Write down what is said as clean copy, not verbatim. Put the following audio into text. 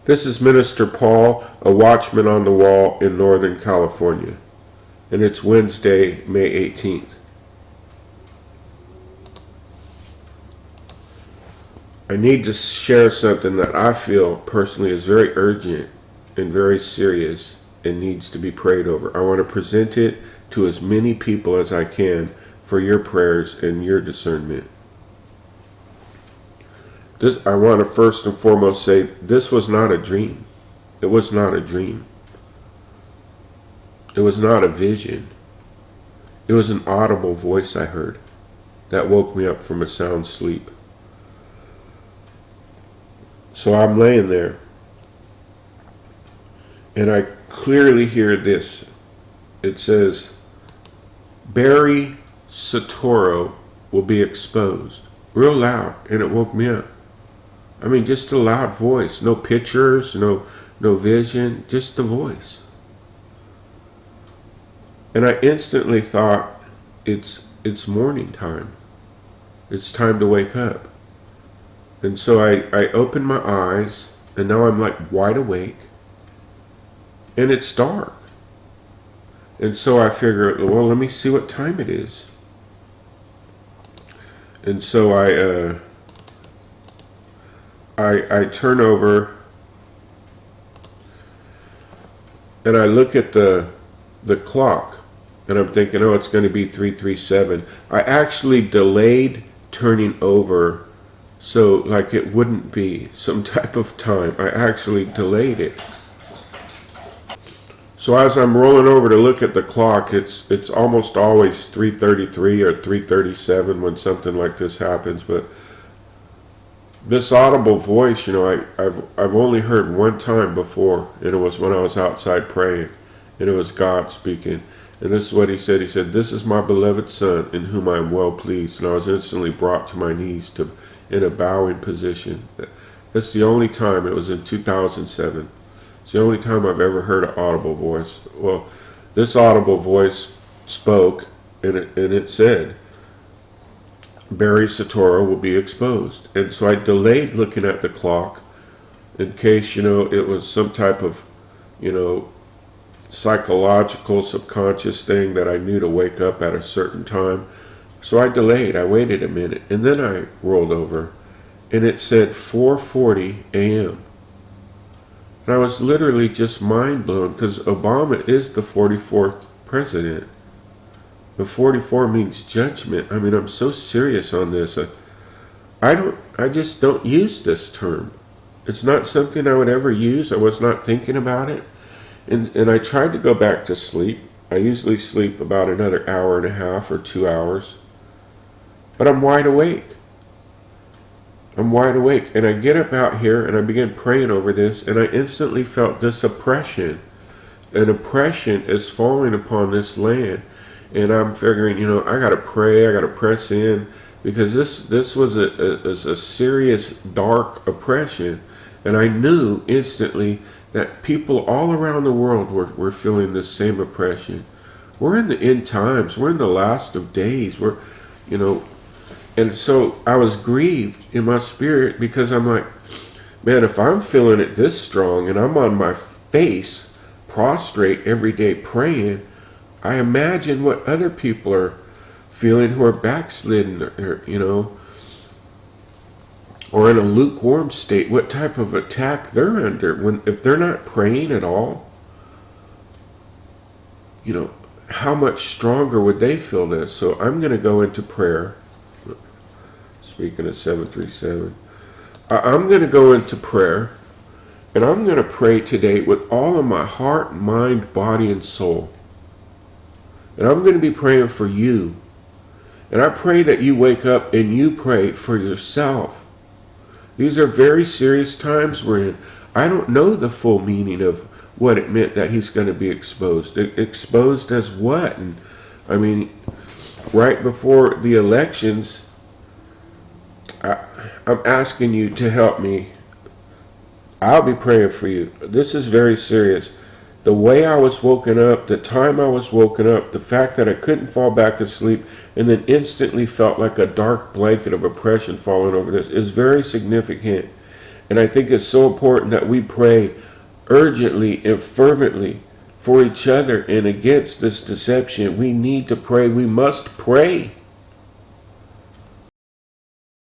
This is Minister Paul, a watchman on the wall in Northern California, and it's Wednesday, May 18th. I need to share something that I feel personally is very urgent and very serious and needs to be prayed over. I want to present it to as many people as I can for your prayers and your discernment. I want to first and foremost say this was not a dream. It was not a dream. It was not a vision. It was an audible voice I heard that woke me up from a sound sleep. So I'm laying there, and I clearly hear this. It says, Barry Soetoro will be exposed. Real loud, and it woke me up. I mean, just a loud voice. No pictures, no vision, just the voice. And I instantly thought, it's morning time. It's time to wake up. And so I opened my eyes, and now I'm like wide awake, and it's dark. And so I figure, well, let me see what time it is. And so I turn over, and I look at the clock, and I'm thinking, oh, it's going to be 3:37. I actually delayed turning over so like it wouldn't be some type of time. I actually delayed it. So as I'm rolling over to look at the clock, it's almost always 3:33 or 3:37 when something like this happens. But this audible voice, I've only heard one time before, and it was when I was outside praying, and it was God speaking. And this is what he said. He said, "This is my beloved Son, in whom I am well pleased." And I was instantly brought to my knees in a bowing position. That's the only time. It was in 2007. It's the only time I've ever heard an audible voice. Well, this audible voice spoke, and it said, Barry Soetoro will be exposed. And so I delayed looking at the clock in case, it was some type of, psychological, subconscious thing that I knew to wake up at a certain time. So I delayed. I waited a minute, and then I rolled over, and it said 4:40 a.m. And I was literally just mind blown because Obama is the 44th president. The 44 means judgment. I mean, I'm so serious on this. I just don't use this term. It's not something I would ever use. I was not thinking about it. And I tried to go back to sleep. I usually sleep about another hour and a half or 2 hours. But I'm wide awake. I'm wide awake. And I get up out here and I begin praying over this, and I instantly felt this oppression. An oppression is falling upon this land. And I'm figuring, I got to pray, I got to press in, because this was a serious, dark oppression. And I knew instantly that people all around the world were feeling the same oppression. We're in the end times. We're in the last of days. And so I was grieved in my spirit because I'm like, man, if I'm feeling it this strong and I'm on my face, prostrate every day praying, I imagine what other people are feeling who are backslidden, or in a lukewarm state, what type of attack they're under if they're not praying at all. How much stronger would they feel this? So I'm going to go into prayer. Speaking of 737, I'm going to go into prayer, and I'm going to pray today with all of my heart, mind, body, and soul. And I'm going to be praying for you. And I pray that you wake up and you pray for yourself. These are very serious times we're in. I don't know the full meaning of what it meant that he's going to be exposed. Exposed as what? And I mean, right before the elections, I'm asking you to help me. I'll be praying for you. This is very serious. The way I was woken up, the time I was woken up, the fact that I couldn't fall back asleep and then instantly felt like a dark blanket of oppression falling over this is very significant. And I think it's so important that we pray urgently and fervently for each other and against this deception. We need to pray. We must pray.